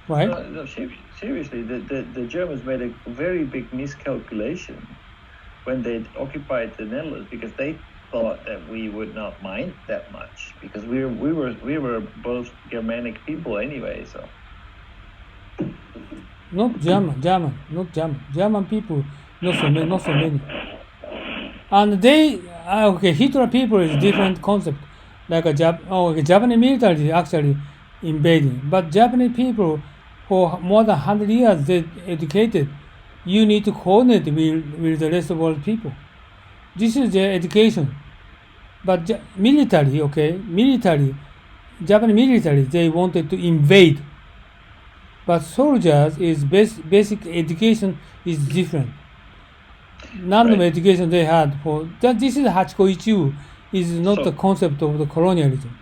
right? No, seriously, the Germans made a very big miscalculation when they occupied the Netherlands, because they thought that we would not mind that much, because we were both Germanic people anyway. So Not German people, not so many. And they, okay, Hitler people is different concept. Like Japanese military is actually invading, but Japanese people for more than 100 years they educated. You need to coordinate with the rest of world people. This is their education. But military, Japanese military, they wanted to invade. But soldiers is basic education is different. None of education they had for that. This is Hachiko Ichiu is not the concept of the colonialism.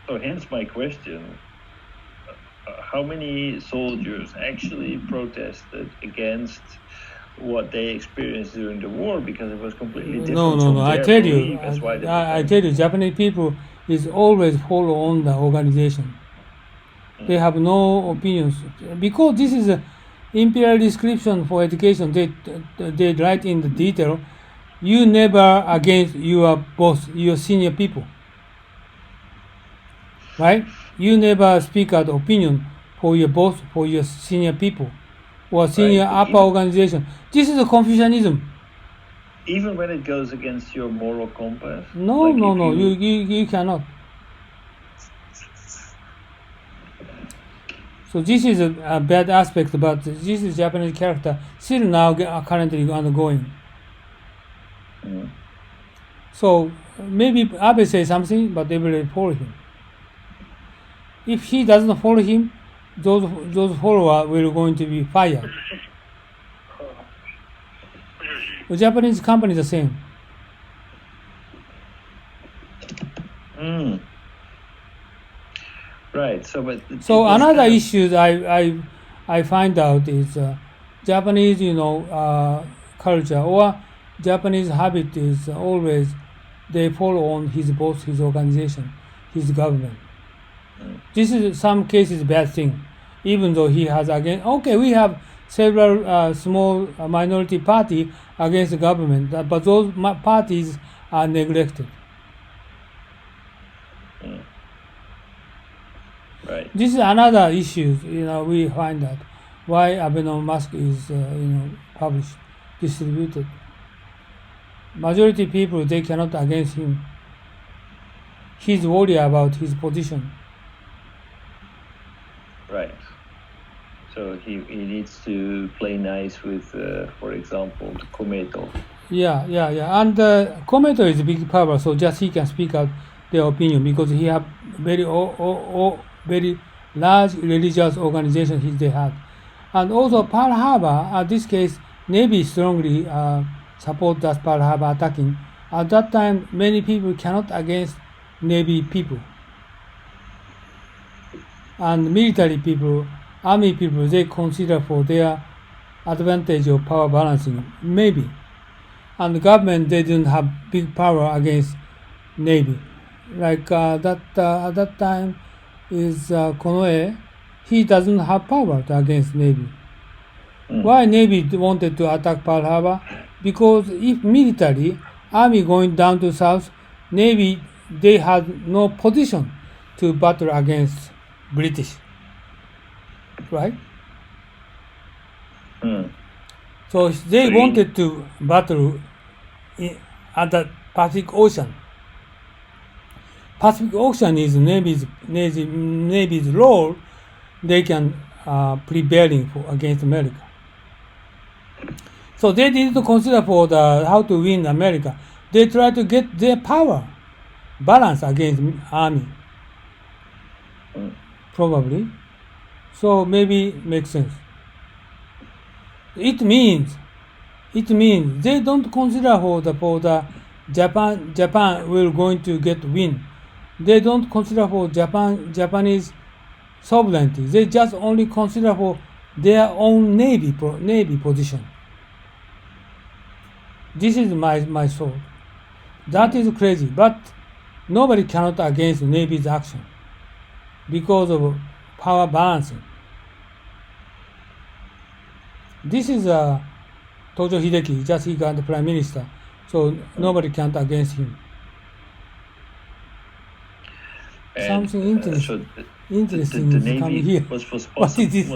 So hence my question: how many soldiers actually protested against what they experienced during the war, because it was completely different? No. I tell you, Japanese people is always follow on the organization. They have no opinions, because this is a imperial description for education. They write in the detail. You never against your boss, your senior people, right? You never speak out opinion for your boss, for your senior people, or senior upper organization. This is a Confucianism. Even when it goes against your moral compass? No. You cannot. So this is a bad aspect, but this is Japanese character still now currently undergoing. So maybe Abe says something, but they will follow him. If he doesn't follow him, those followers will going to be fired. The Japanese company is the same. Right. So another issue I find out is Japanese, culture or Japanese habit is always they follow on his boss, his organization, his government. This is some cases bad thing, even though he has again. Okay, we have several small minority party against the government, but those parties are neglected. Right. This is another issue. We find out why Abenomics is published, distributed. Majority people they cannot against him. He's worried about his position. Right. So he needs to play nice with, for example, Komeito. Yeah. And Komeito is a big power, so just he can speak out their opinion, because he have very large religious organization they have. And also Pearl Harbor, at this case, Navy strongly support that Pearl Harbor attacking. At that time, many people cannot against Navy people. And military people, army people, they consider for their advantage of power balancing, maybe. And the government, they didn't have big power against Navy. Like at that time is Konoe, he doesn't have power against Navy. Why Navy wanted to attack Pearl Harbor? Because if military, army going down to south, Navy, they had no position to battle against British. Right? So they wanted to battle at the Pacific Ocean. Pacific Ocean is Navy's role. They can prevailing against America. So they didn't consider for how to win America. They try to get their power balance against army. Probably. So maybe makes sense. It means they don't consider for the Japan will going to get win. They don't consider for Japanese sovereignty. They just only consider for their own navy position. This is my thought. That is crazy, but nobody cannot against Navy's action because of power balancing. This is Tojo Hideki, just he got the prime minister, so nobody can't against him. And, Something interesting, interesting the is coming Navy here. was What is this?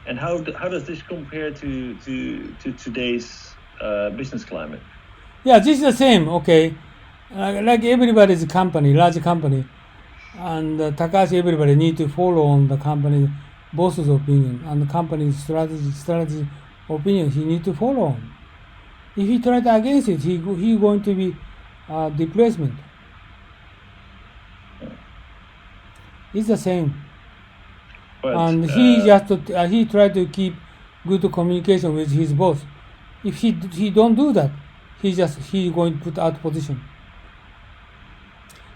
And how does this compare to today's business climate? Yeah, this is the same. Okay, like everybody's company, large company, and Takashi, everybody need to follow on the company boss's opinion and the company's strategy opinion. He need to follow on. If he try to against it, he going to be displacement. It's the same. But, And he tried to keep good communication with his boss. If he don't do that, he going to put out position.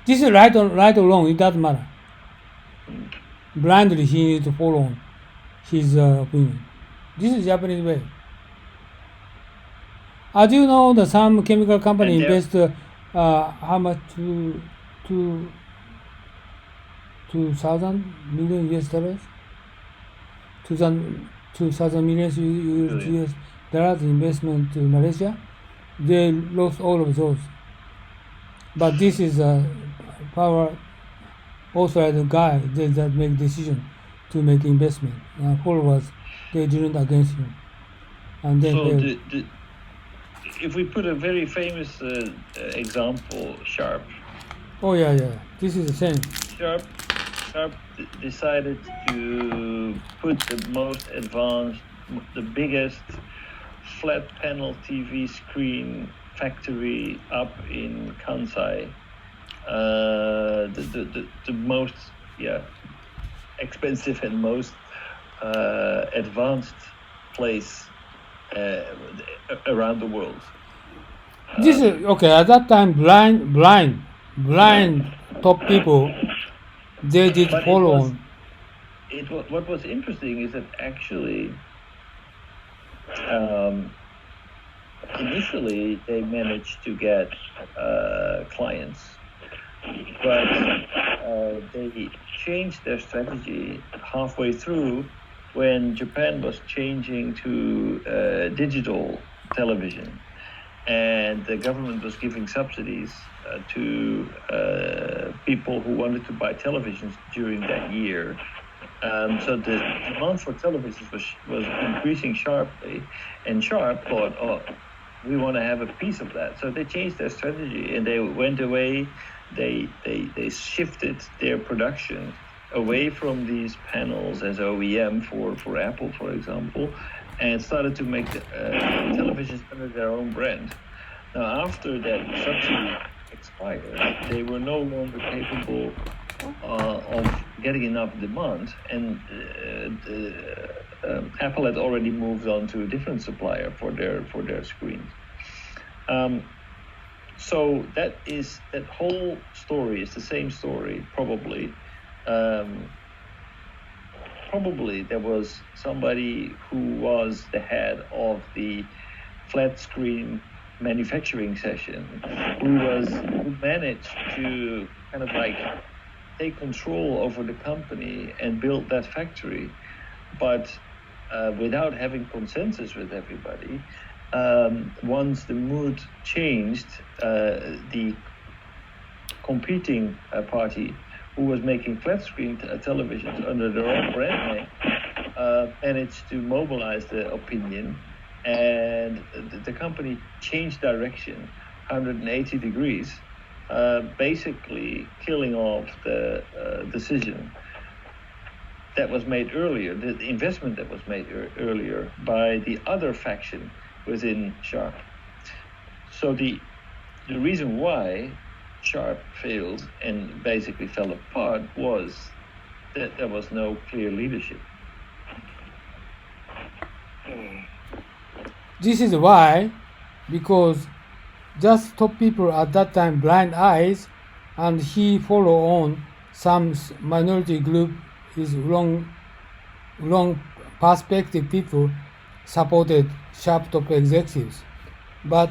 This is right or wrong. It doesn't matter. Blindly, he needs to follow on his opinion. This is Japanese way. As you know, some chemical company invest how much to 2,000 million US dollars, 2,000 million US dollars investment to Malaysia. They lost all of those. But this is a power authorized guy that make decision to make investment. Followers, they didn't against him. And then so if we put a very famous example, Sharp. Oh yeah. This is the same. Sharp decided to put the most advanced, the biggest flat panel TV screen factory up in Kansai. The most expensive and most advanced place around the world. This is okay. At that time, blind top people, they did follow on. What was interesting is that actually, initially they managed to get clients, but they changed their strategy halfway through when Japan was changing to digital television, and the government was giving subsidies to people who wanted to buy televisions during that year. So the demand for televisions was increasing sharply, and Sharp thought, oh, we want to have a piece of that. So they changed their strategy and they went away. They shifted their production away from these panels as OEM for Apple, for example, and started to make televisions under their own brand. Now, after that subsidy expired, they were no longer capable of getting enough demand, and Apple had already moved on to a different supplier for their screens. So that whole story is the same story, probably. Probably there was somebody who was the head of the flat screen manufacturing session who managed to kind of like take control over the company and build that factory, but without having consensus with everybody. Once the mood changed, the competing party who was making flat screen televisions under their own brand name managed to mobilize the opinion, and the company changed direction 180 degrees, basically killing off the decision that was made earlier, the investment that was made earlier by the other faction within Sharp. So the reason why Sharp failed and basically fell apart was that there was no clear leadership. This is why, because just top people at that time blind eyes, and he follow on some minority group is wrong perspective people supported Sharp top executives, but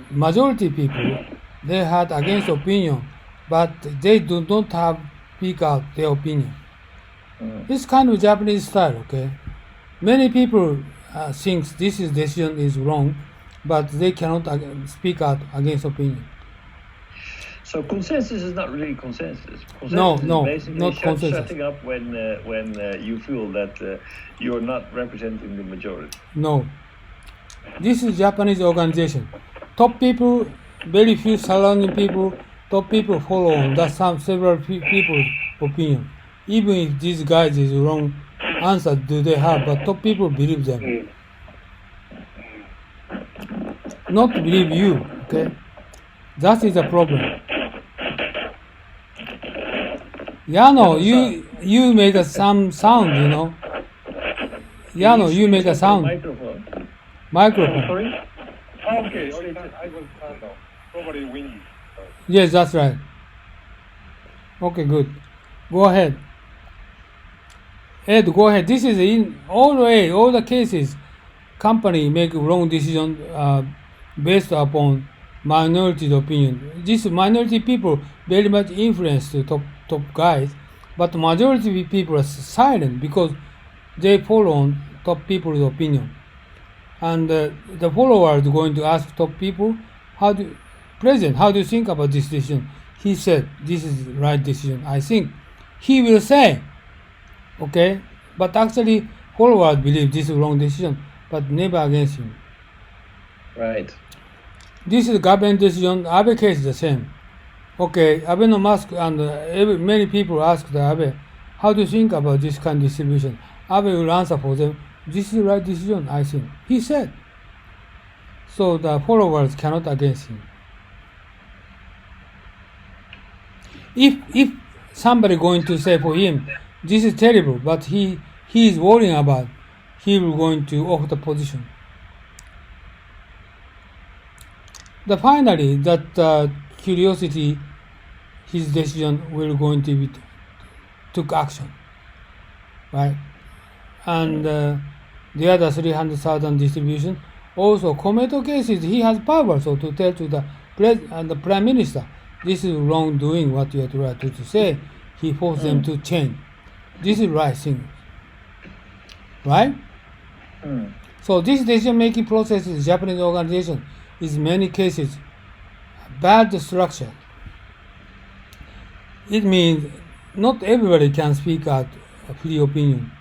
majority people, they had against opinion, but they do not have speak out their opinion. It's kind of Japanese style, okay? Many people thinks this decision is wrong, but they cannot speak out against opinion. So consensus is not really consensus. No, Consensus no, is basically not consensus. shutting up when you feel that you're not representing the majority. No. This is Japanese organization. Top people, very few surrounding people, top people follow on. That's several people's opinion. Even if these guys is wrong answer do they have, but top people believe them. Not believe you, okay? That is a problem. Yano, you make some sound, you know. Yano, you make a sound. Microphone. Sorry? Okay, I was probably windy. Yes, that's right. Okay, good. Go ahead. Ed, go ahead. This is in all the cases, company make wrong decision based upon minority opinion. This minority people very much influence the top guys, but majority people are silent because they follow on top people's opinion. And the followers are going to ask top people, President, how do you think about this decision? He said, this is the right decision. I think he will say, okay, but actually followers believe this is wrong decision, but never against him. Right. This is government decision. Abe case is the same. Okay, Abe no mask and many people ask the Abe, how do you think about this kind of distribution? Abe will answer for them, this is the right decision, I think. He said. So the followers cannot against him. If somebody going to say for him, this is terrible, but he is worrying about, he will going to off the position. Finally, that curiosity, his decision will going to be took action, right? And the other 300,000 distribution, also Kometo cases, he has power, so to tell to the prime minister, this is wrongdoing what you are trying to say. He forced them to change. This is right thing, right? So this decision-making process in Japanese organization is many cases bad structure. It means not everybody can speak out a free opinion.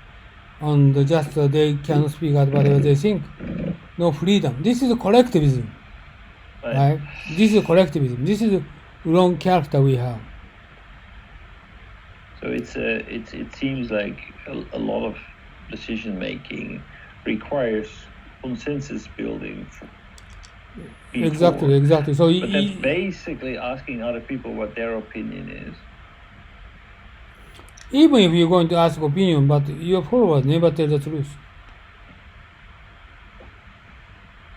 On just they can speak out whatever they think. No freedom. This is collectivism, right? This is collectivism. This is the wrong character we have. So it seems like a lot of decision making requires consensus building. Exactly. So but that's basically asking other people what their opinion is. Even if you're going to ask opinion, but your followers never tell the truth.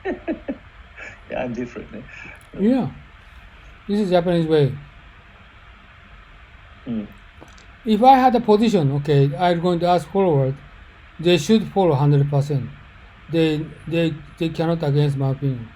Yeah, I'm different. Yeah, this is Japanese way. If I had a position, okay, I'm going to ask followers, they should follow 100%. They cannot against my opinion.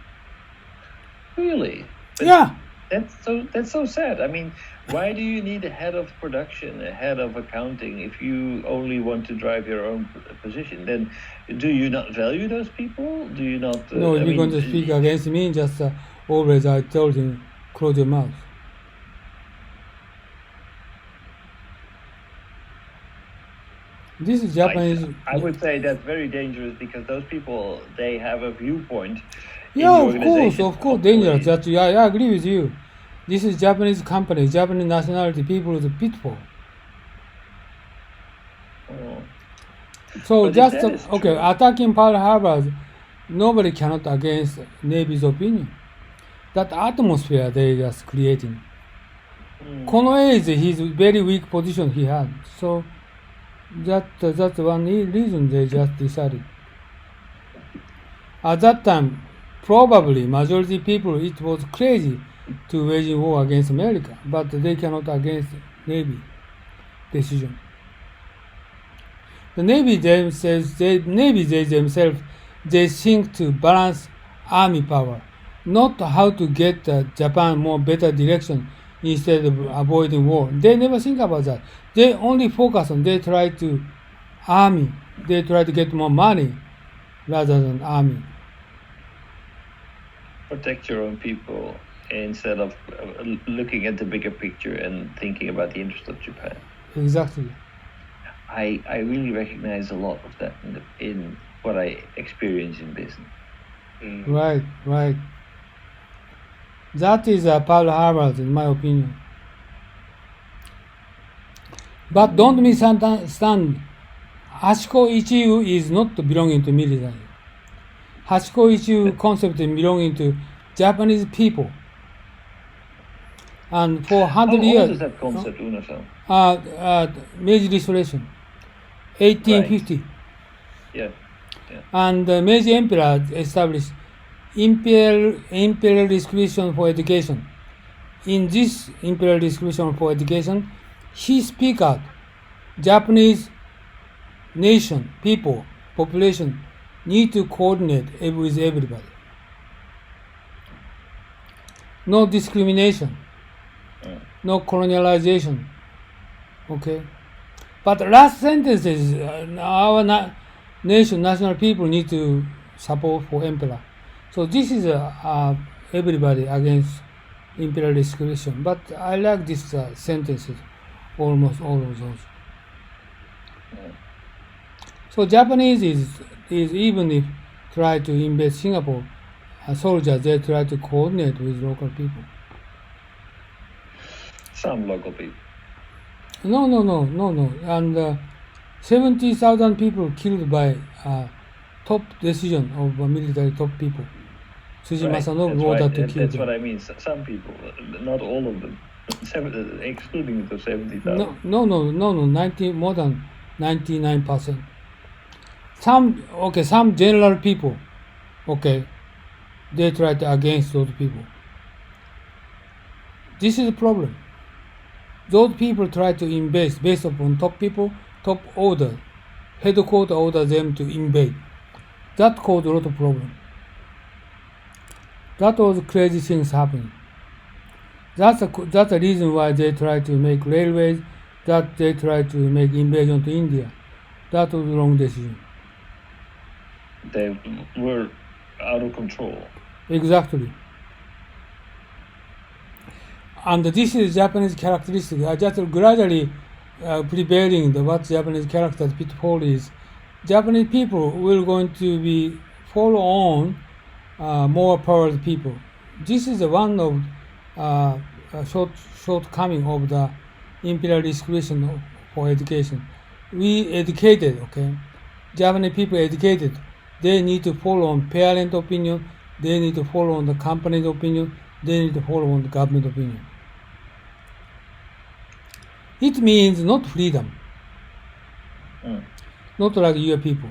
Really? Yeah. That's so sad. I mean, why do you need a head of production, a head of accounting, if you only want to drive your own position? Then do you not value those people? Do you not? No, if you're going to speak against me, just always I told him, close your mouth. This is Japanese. I would say that's very dangerous because those people, they have a viewpoint. Yeah, of course, dangerous. I agree with you. This is Japanese company, Japanese nationality, people is a pitfall. So just attacking Pearl Harbor, nobody cannot against Navy's opinion. That atmosphere they just creating. Konoe is his very weak position he had. So that's one reason they just decided. At that time, probably majority people, it was crazy to wage war against America, but they cannot against Navy decision. The Navy themselves, they think to balance army power, not how to get Japan more better direction instead of avoiding war. They never think about that. They only focus on, they try to get more money rather than army. Protect your own people instead of looking at the bigger picture and thinking about the interest of Japan. Exactly. I really recognize a lot of that in what I experience in business. Right, right. That is Pearl Harbor, in my opinion. But don't misunderstand. Hachiko Ichiu is not belonging to military. Hachiko Ichiu concept is belonging to Japanese people. And for 100 How years. old is that concept, Uno-san? Meiji Restoration, 1850. Right. Yeah. And the Meiji Emperor established imperial discretion for education. In this imperial discretion for education, he speak out Japanese nation, people, population need to coordinate with everybody. No discrimination, no colonialization. Okay, but the last sentence is our nation, national people need to support for emperor. So this is everybody against imperial discretion. But I like this sentences, almost all of those. So Japanese is even if try to invade Singapore, soldiers they try to coordinate with local people. Some local people. No. And 70,000 people killed by top decision of military top people. Suji Masanobu ordered to kill That's them. what I mean. Some people, not all of them, excluding the 70,000. No. More than 99%. Some general people, they tried against those people. This is the problem. Those people try to invade based upon top people, top order. Headquarters order them to invade. That caused a lot of problem. That was crazy things happening. That's the reason why they try to make railways, that they try to make invasion to India. That was the wrong decision. They were out of control. Exactly. And this is Japanese characteristic. I just gradually preparing what Japanese character pitfall is. Japanese people will going to be follow on more powerful people. This is one of shortcoming of the imperial discretion for education. We educated, Japanese people educated. They need to follow on parent opinion. They need to follow on the company's opinion. They need to follow on the government opinion. It means not freedom. Not like your people.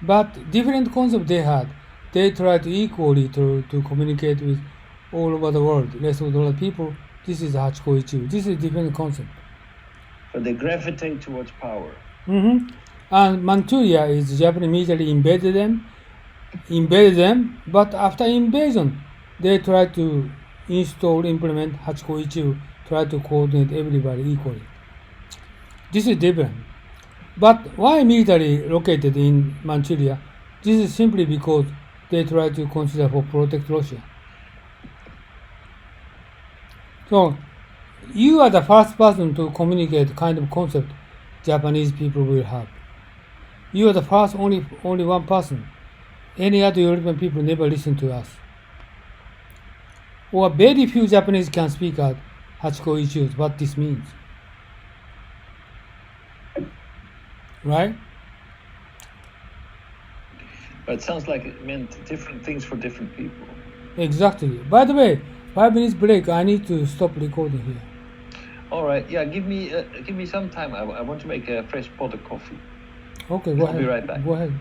But different concept they had. They tried equally to communicate with all over the world, rest of the world people. This is Hachiko Ichiu. This is different concept. So they gravitate towards power. And Manchuria is Japanese military invaded them, but after invasion, they try to implement Hachiko Ichiu, try to coordinate everybody equally. This is different. But why military located in Manchuria? This is simply because they try to consider for protect Russia. So you are the first person to communicate kind of concept Japanese people will have. You are the first, only one person. Any other European people never listen to us. Or very few Japanese can speak out Hachiko Ichiu, what this means. Right? But it sounds like it meant different things for different people. Exactly. By the way, 5 minutes break. I need to stop recording here. All right. Yeah. Give me some time. I want to make a fresh pot of coffee. Okay. Go ahead. I'll be right back. Go ahead.